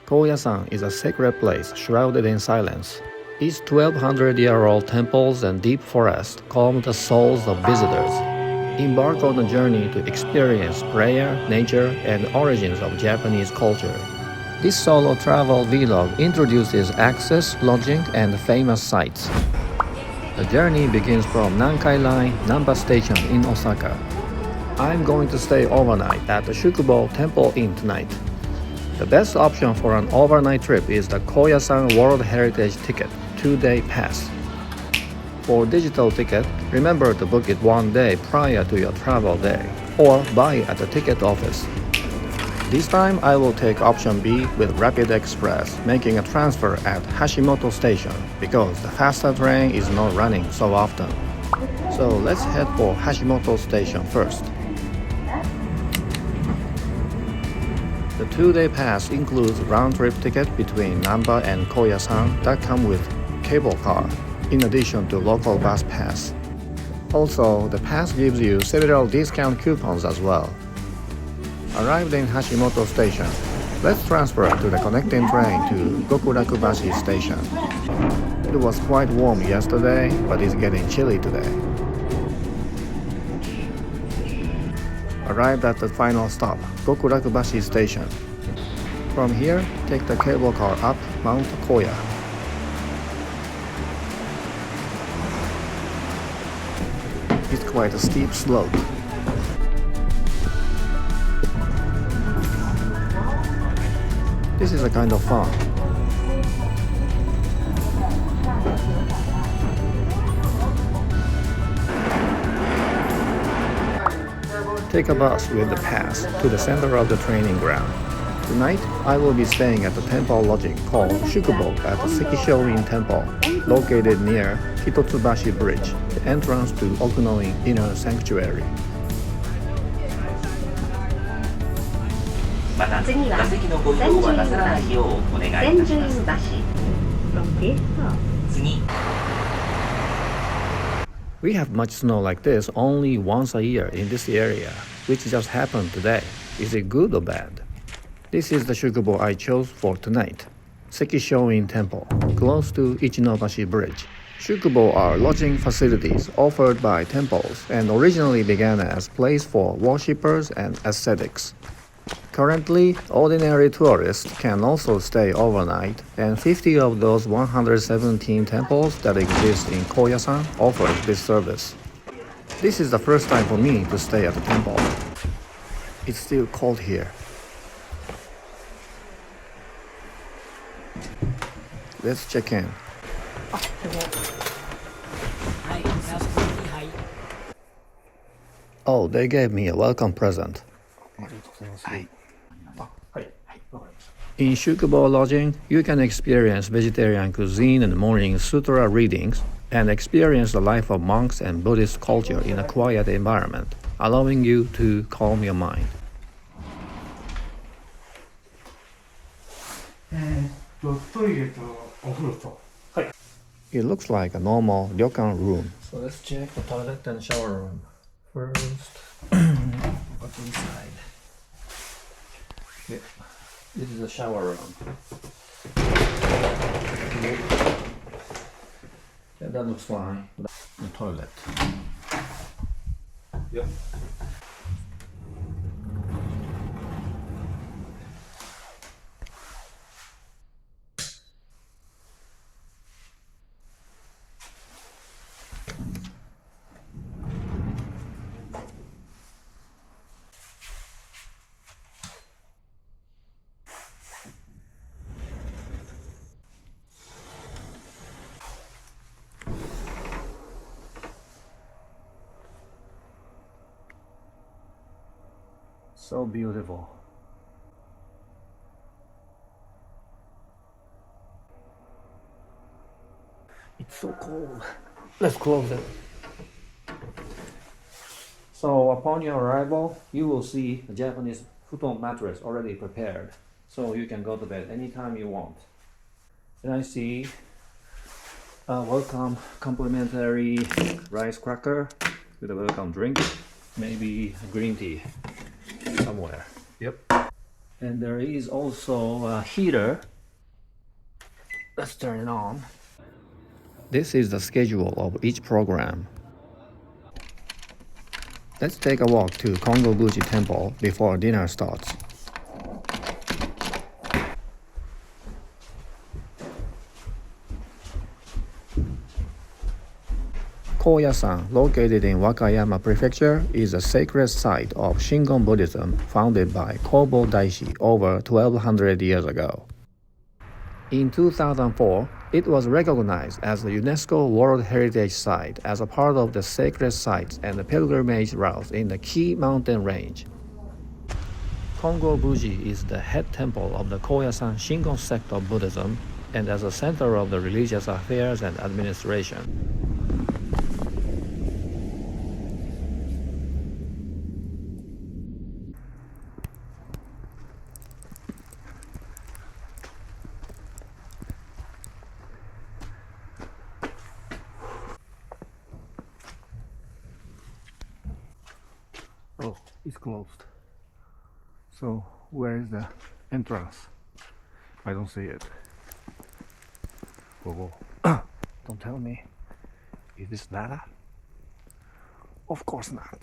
Koyasan is a sacred place shrouded in silence. Its 1200-year-old temples and deep forest calm the souls of visitors. Embark on a journey to experience prayer, nature, and origins of Japanese culture. This solo travel vlog introduces access, lodging, and famous sites. The journey begins from Nankai Line, Namba Station in Osaka. I'm going to stay overnight at the Shukubo Temple Inn tonight. The best option for an overnight trip is the Koyasan World Heritage Ticket 2-day pass. For digital ticket, remember to book it 1 day prior to your travel day, or buy it at the ticket office. This time I will take option B with Rapid Express, making a transfer at Hashimoto Station because the faster train is not running so often. So let's head for Hashimoto Station first. The 2-day pass includes round-trip ticket between Namba and Koyasan that come with cable car, in addition to local bus pass. Also, the pass gives you several discount coupons as well. Arrived in Hashimoto Station, let's transfer to the connecting train to Gokurakubashi Station. It was quite warm yesterday, but it's getting chilly today. Arrived at the final stop, Gokurakubashi Station. From here, take the cable car up Mount Koya. It's quite a steep slope. This is a kind of fun. Take a bus with the pass to the center of the training ground. Tonight, I will be staying at the temple lodging called Shukubo at the Sekisho-in Temple, located near Hitotsubashi Bridge, the entrance to Okunoin Inner Sanctuary. また、座席のご移動はなさらないようお願いいたします。次。 We have much snow like this only once a year in this area, which just happened today. Is it good or bad? This is the Shukubo I chose for tonight. Sekisho-in Temple, close to Ichinohashi Bridge. Shukubo are lodging facilities offered by temples and originally began as place for worshippers and ascetics. Currently, ordinary tourists can also stay overnight, and 50 of those 117 temples that exist in Koyasan offer this service. This is the first time for me to stay at the temple. It's still cold here. Let's check in. Oh, they gave me a welcome present. In Shukubo lodging, you can experience vegetarian cuisine and morning sutra readings and experience the life of monks and Buddhist culture in a quiet environment, allowing you to calm your mind. It looks like a normal ryokan room. So let's check the toilet and shower room. First, what's inside? Yeah. This is a shower room. Yeah, that looks fine. The toilet. Yep. So beautiful. It's so cold. Let's close it. So upon your arrival, you will see a Japanese futon mattress already prepared. So you can go to bed anytime you want. Then I see a welcome complimentary rice cracker with a welcome drink. Maybe a green tea somewhere. Yep. And there is also a heater. Let's turn it on. This is the schedule of each program. Let's take a walk to Kongobuji Temple before dinner starts. Koyasan, located in Wakayama Prefecture, is a sacred site of Shingon Buddhism founded by Kobo Daishi over 1200 years ago. In 2004, it was recognized as the UNESCO World Heritage Site as a part of the sacred sites and the pilgrimage routes in the key mountain range. Kongobuji is the head temple of the Koyasan Shingon sect of Buddhism and as a center of the religious affairs and administration. Oh, it's closed. So where is the entrance? I don't see it. Whoa. Don't tell me. Is this Nara? Of course not.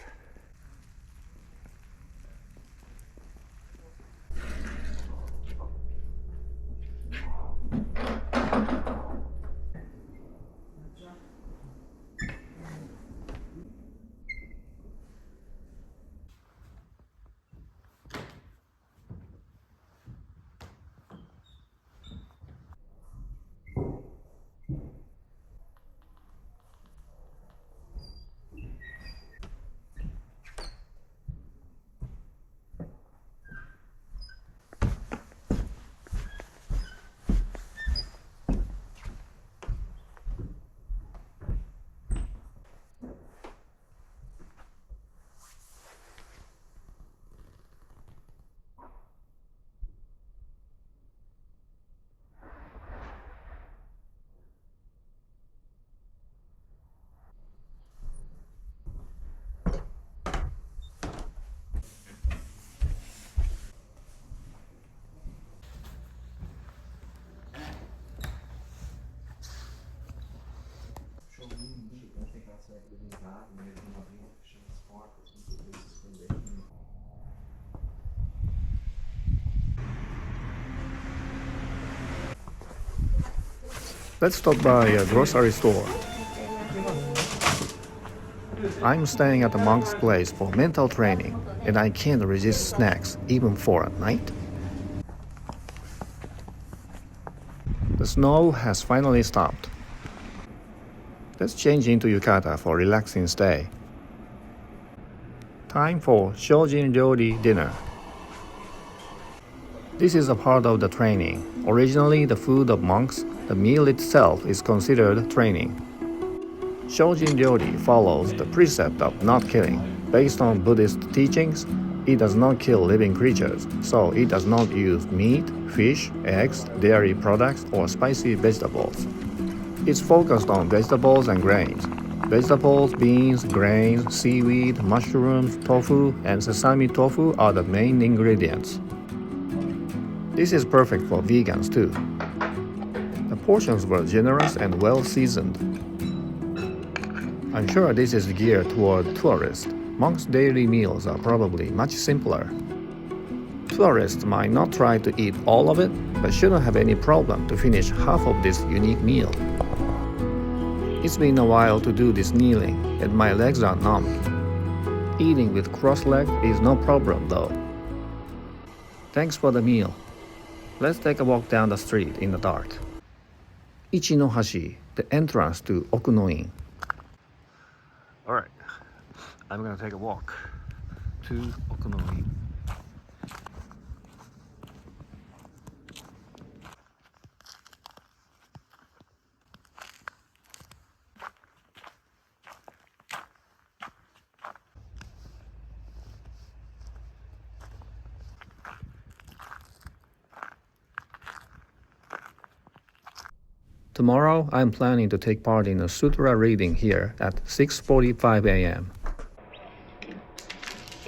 Let's stop by a grocery store. I'm staying at the monk's place for mental training, and I can't resist snacks even for a night. The snow has finally stopped. Let's change into yukata for relaxing stay. Time for Shojin Ryori dinner. This is a part of the training. Originally the food of monks, the meal itself is considered training. Shojin Ryori follows the precept of not killing. Based on Buddhist teachings, it does not kill living creatures, so it does not use meat, fish, eggs, dairy products, or spicy vegetables. It's focused on vegetables and grains. Vegetables, beans, grains, seaweed, mushrooms, tofu, and sesame tofu are the main ingredients. This is perfect for vegans too. The portions were generous and well seasoned. I'm sure this is geared toward tourists. Monks' daily meals are probably much simpler. Tourists might not try to eat all of it, but shouldn't have any problem to finish half of this unique meal. It's been a while to do this kneeling, and my legs are numb. Eating with crossed legs is no problem though. Thanks for the meal. Let's take a walk down the street in the dark. Ichinohashi, the entrance to Okunoin. Alright, I'm gonna take a walk to Okunoin. Tomorrow, I'm planning to take part in a sutra reading here at 6:45 a.m.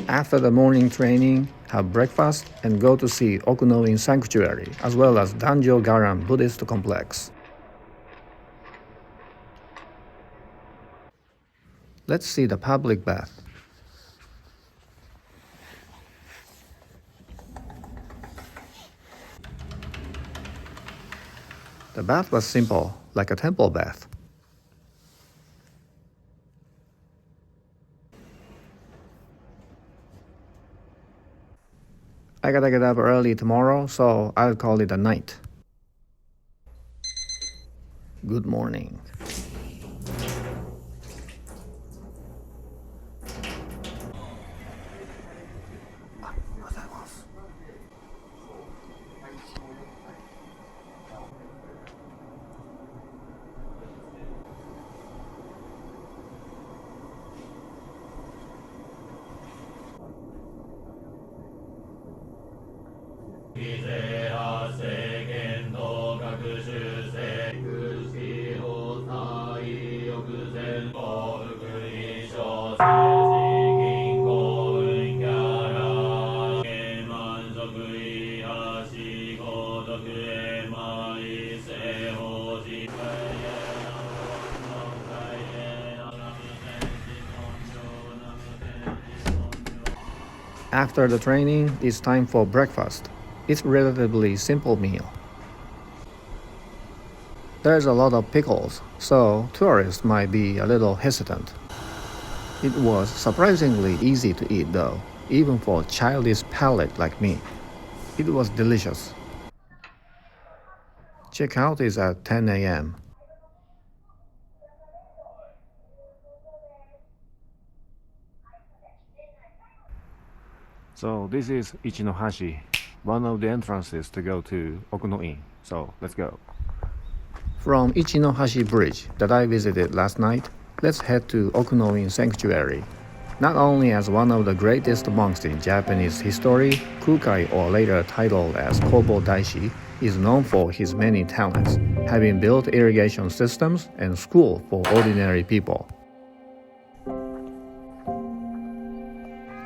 After the morning training, have breakfast, and go to see Okunoin Sanctuary, as well as Danjo Garan Buddhist complex. Let's see the public bath. The bath was simple, like a temple bath. I gotta get up early tomorrow, so I'll call it a night. Good morning. After the training, it's time for breakfast. It's a relatively simple meal. There's a lot of pickles, so tourists might be a little hesitant. It was surprisingly easy to eat though, even for a childish palate like me. It was delicious. Checkout is at 10 a.m. So this is Ichinohashi, one of the entrances to go to Okunoin. So let's go. From Ichinohashi Bridge that I visited last night, let's head to Okunoin Sanctuary. Not only as one of the greatest monks in Japanese history, Kukai, or later titled as Kobo Daishi, is known for his many talents, having built irrigation systems and school for ordinary people.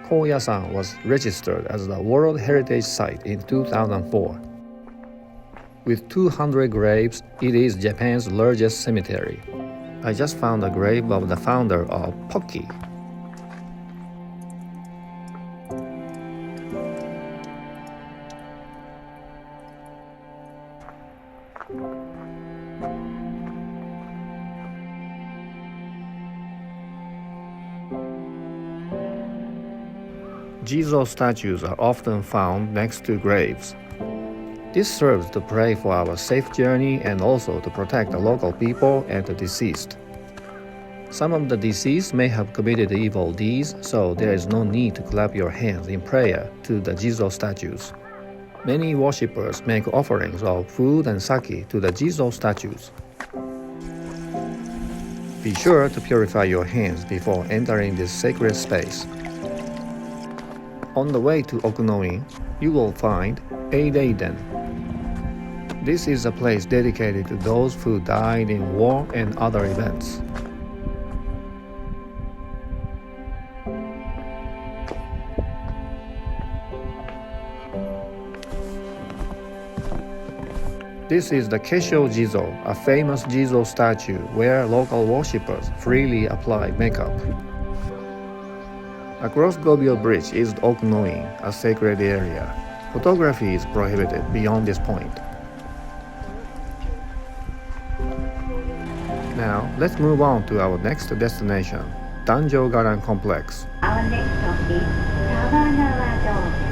Koyasan was registered as the World Heritage Site in 2004. With 200 graves, it is Japan's largest cemetery. I just found a grave of the founder of Pocky. Jizo statues are often found next to graves. This serves to pray for our safe journey and also to protect the local people and the deceased. Some of the deceased may have committed evil deeds, so there is no need to clap your hands in prayer to the Jizo statues. Many worshippers make offerings of food and sake to the Jizo statues. Be sure to purify your hands before entering this sacred space. On the way to Okunoin, you will find Eideiden. This is a place dedicated to those who died in war and other events. This is the Kesho Jizo, a famous Jizo statue where local worshippers freely apply makeup. Across Gobyō Bridge is Okunoin, a sacred area. Photography is prohibited beyond this point. Now, let's move on to our next destination, Danjo Garan Complex. Our next stop is Sabanawa-do.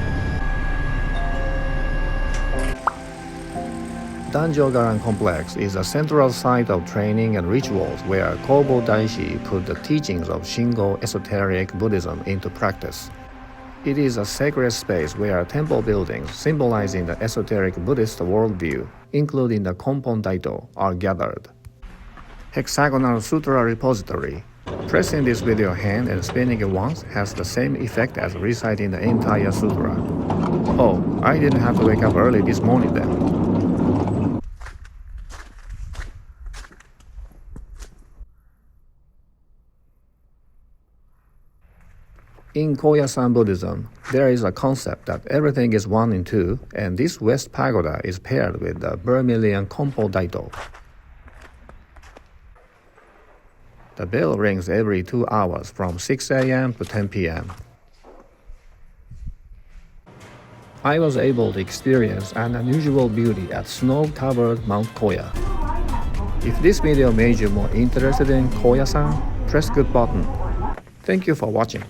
Danjo Garan Complex is a central site of training and rituals where Kobo Daishi put the teachings of Shingon esoteric Buddhism into practice. It is a sacred space where temple buildings symbolizing the esoteric Buddhist worldview, including the Konpon Daito, are gathered. Hexagonal sutra repository. Pressing this with your hand and spinning it once has the same effect as reciting the entire sutra. Oh, I didn't have to wake up early this morning then. In Koyasan Buddhism, there is a concept that everything is one in two, and this West Pagoda is paired with the Vermilion Konpon Daito. The bell rings every 2 hours from 6 a.m. to 10 p.m. I was able to experience an unusual beauty at snow-covered Mount Koya. If this video made you more interested in Koyasan, press good button. Thank you for watching.